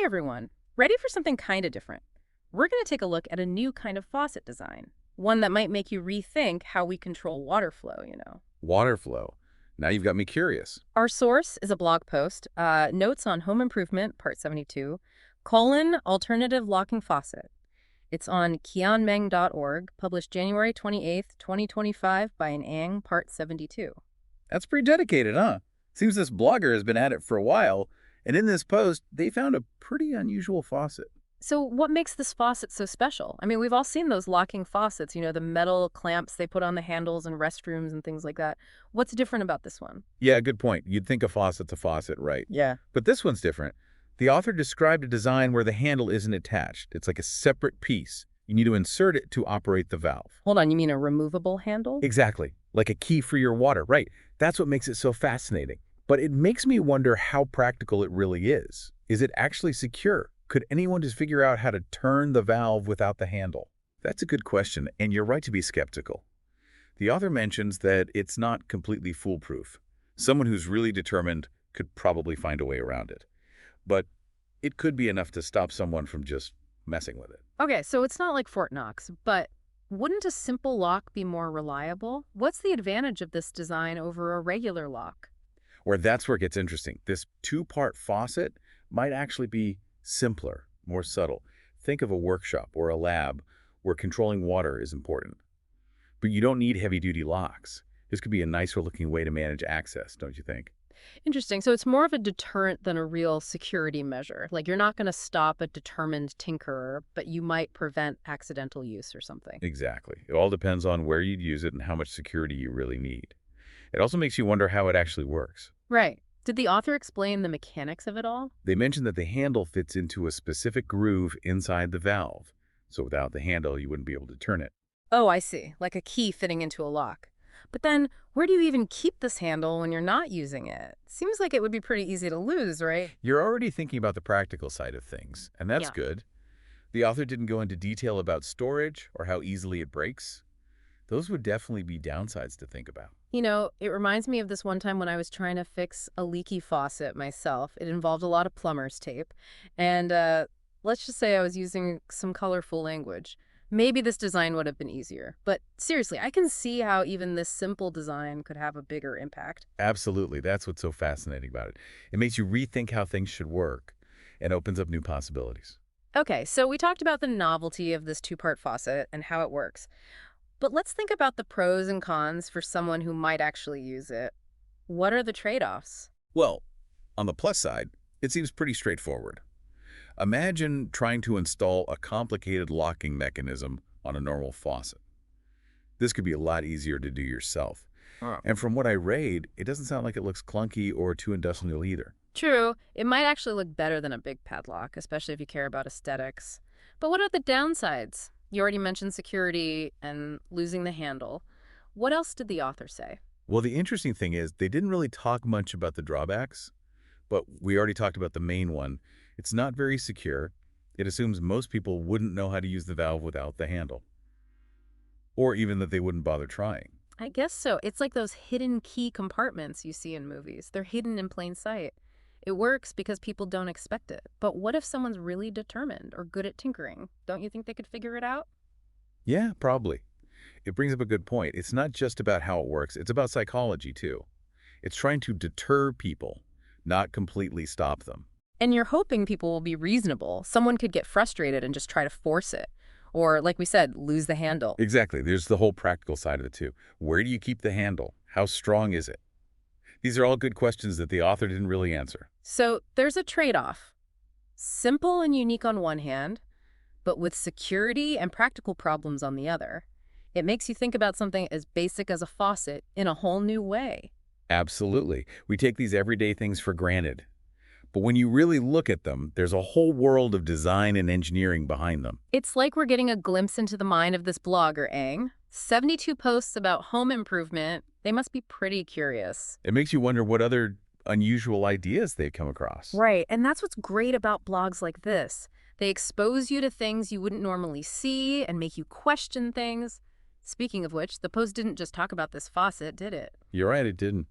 Hey everyone, ready for something kind of different? We're going to take a look at a new kind of faucet design, one that might make you rethink how we control water flow. Water flow. Now you've got me curious. Our source is a blog post, Notes on Home Improvement, Part 72, Alternative Locking Faucet. It's on kianmeng.org, published January 28th, 2025 by an Ang, Part 72. That's pretty dedicated, huh? Seems this blogger has been at it for a while, and in this post, they found a pretty unusual faucet. So what makes this faucet so special? I mean, we've all seen those locking faucets, the metal clamps they put on the handles in restrooms and things like that. What's different about this one? Yeah, good point. You'd think a faucet's a faucet, right? Yeah. But this one's different. The author described a design where the handle isn't attached. It's like a separate piece. You need to insert it to operate the valve. Hold on, you mean a removable handle? Exactly. Like a key for your water, right? That's what makes it so fascinating. But it makes me wonder how practical it really is. Is it actually secure? Could anyone just figure out how to turn the valve without the handle? That's a good question, and you're right to be skeptical. The author mentions that it's not completely foolproof. Someone who's really determined could probably find a way around it. But it could be enough to stop someone from just messing with it. Okay, so it's not like Fort Knox, but wouldn't a simple lock be more reliable? What's the advantage of this design over a regular lock? That's where it gets interesting. This two-part faucet might actually be simpler, more subtle. Think of a workshop or a lab where controlling water is important. But you don't need heavy-duty locks. This could be a nicer-looking way to manage access, don't you think? Interesting. So it's more of a deterrent than a real security measure. Like you're not going to stop a determined tinkerer, but you might prevent accidental use or something. Exactly. It all depends on where you'd use it and how much security you really need. It also makes you wonder how it actually works. Right. Did the author explain the mechanics of it all? They mentioned that the handle fits into a specific groove inside the valve. So without the handle, you wouldn't be able to turn it. Oh, I see. Like a key fitting into a lock. But then, where do you even keep this handle when you're not using it? Seems like it would be pretty easy to lose, right? You're already thinking about the practical side of things, and that's Yeah. good. The author didn't go into detail about storage or how easily it breaks. Those would definitely be downsides to think about. It reminds me of this one time when I was trying to fix a leaky faucet myself. It involved a lot of plumber's tape. And let's just say I was using some colorful language. Maybe this design would have been easier. But seriously, I can see how even this simple design could have a bigger impact. Absolutely. That's what's so fascinating about it. It makes you rethink how things should work and opens up new possibilities. Okay, so we talked about the novelty of this two-part faucet and how it works. But let's think about the pros and cons for someone who might actually use it. What are the trade-offs? Well, on the plus side, it seems pretty straightforward. Imagine trying to install a complicated locking mechanism on a normal faucet. This could be a lot easier to do yourself. Oh. And from what I read, it doesn't sound like it looks clunky or too industrial either. True, it might actually look better than a big padlock, especially if you care about aesthetics. But what are the downsides? You already mentioned security and losing the handle. What else did the author say? Well, the interesting thing is they didn't really talk much about the drawbacks, but we already talked about the main one. It's not very secure. It assumes most people wouldn't know how to use the valve without the handle, or even that they wouldn't bother trying. I guess so. It's like those hidden key compartments you see in movies. They're hidden in plain sight. It works because people don't expect it. But what if someone's really determined or good at tinkering? Don't you think they could figure it out? Yeah, probably. It brings up a good point. It's not just about how it works. It's about psychology, too. It's trying to deter people, not completely stop them. And you're hoping people will be reasonable. Someone could get frustrated and just try to force it. Or, like we said, lose the handle. Exactly. There's the whole practical side of it, too. Where do you keep the handle? How strong is it? These are all good questions that the author didn't really answer. So there's a trade-off. Simple and unique on one hand, but with security and practical problems on the other. It makes you think about something as basic as a faucet in a whole new way. Absolutely. We take these everyday things for granted. But when you really look at them, there's a whole world of design and engineering behind them. It's like we're getting a glimpse into the mind of this blogger, Ang. 72 posts about home improvement. They must be pretty curious. It makes you wonder what other unusual ideas they've come across. Right, and that's what's great about blogs like this. They expose you to things you wouldn't normally see and make you question things. Speaking of which, the post didn't just talk about this faucet, did it? You're right, it didn't.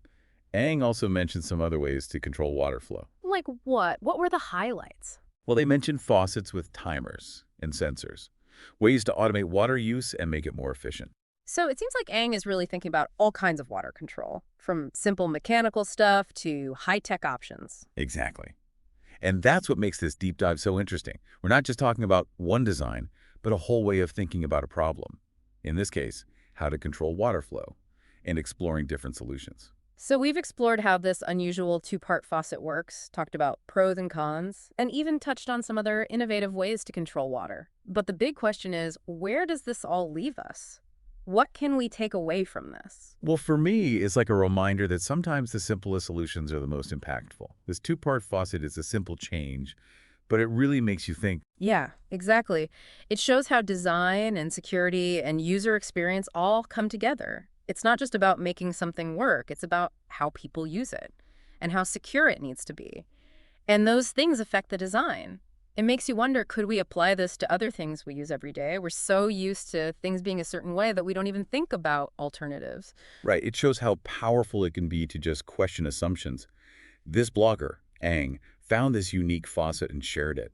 Ang also mentioned some other ways to control water flow. Like what? What were the highlights? Well, they mentioned faucets with timers and sensors, ways to automate water use and make it more efficient. So it seems like Aang is really thinking about all kinds of water control, from simple mechanical stuff to high-tech options. Exactly. And that's what makes this deep dive so interesting. We're not just talking about one design, but a whole way of thinking about a problem. In this case, how to control water flow and exploring different solutions. So we've explored how this unusual two-part faucet works, talked about pros and cons, and even touched on some other innovative ways to control water. But the big question is, where does this all leave us? What can we take away from this? Well, for me, it's like a reminder that sometimes the simplest solutions are the most impactful. This two-part faucet is a simple change, but it really makes you think. Yeah, exactly. It shows how design and security and user experience all come together. It's not just about making something work, it's about how people use it and how secure it needs to be. And those things affect the design. It makes you wonder, could we apply this to other things we use every day? We're so used to things being a certain way that we don't even think about alternatives. Right, it shows how powerful it can be to just question assumptions. This blogger, Aang, found this unique faucet and shared it.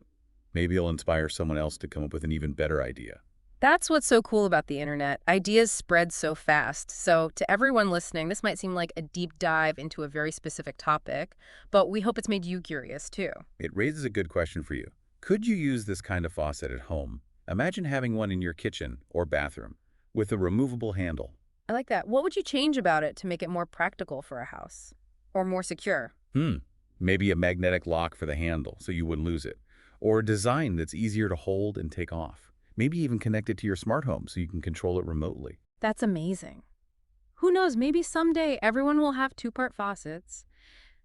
Maybe it'll inspire someone else to come up with an even better idea. That's what's so cool about the internet. Ideas spread so fast. So to everyone listening, this might seem like a deep dive into a very specific topic, but we hope it's made you curious too. It raises a good question for you. Could you use this kind of faucet at home? Imagine having one in your kitchen or bathroom with a removable handle. I like that. What would you change about it to make it more practical for a house? Or more secure? Maybe a magnetic lock for the handle so you wouldn't lose it. Or a design that's easier to hold and take off. Maybe even connect it to your smart home so you can control it remotely. That's amazing. Who knows, maybe someday everyone will have two-part faucets.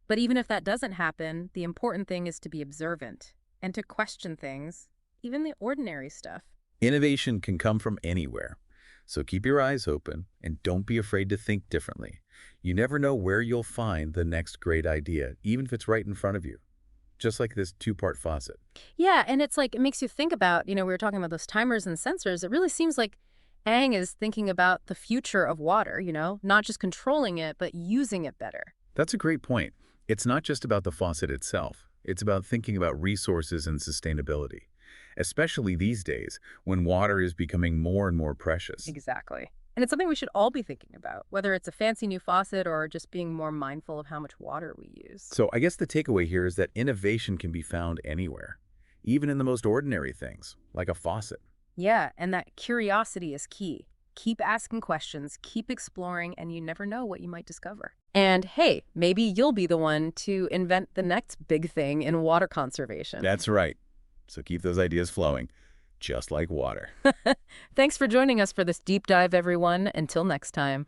But even if that doesn't happen, the important thing is to be observant and to question things, even the ordinary stuff. Innovation can come from anywhere. So keep your eyes open and don't be afraid to think differently. You never know where you'll find the next great idea, even if it's right in front of you. Just like this two-part faucet. Yeah, and it's like, it makes you think about, we were talking about those timers and sensors. It really seems like Aang is thinking about the future of water, not just controlling it, but using it better. That's a great point. It's not just about the faucet itself. It's about thinking about resources and sustainability, especially these days when water is becoming more and more precious. Exactly. And it's something we should all be thinking about, whether it's a fancy new faucet or just being more mindful of how much water we use. So I guess the takeaway here is that innovation can be found anywhere, even in the most ordinary things, like a faucet. Yeah, and that curiosity is key. Keep asking questions, keep exploring, and you never know what you might discover. And hey, maybe you'll be the one to invent the next big thing in water conservation. That's right. So keep those ideas flowing, just like water. Thanks for joining us for this deep dive, everyone. Until next time.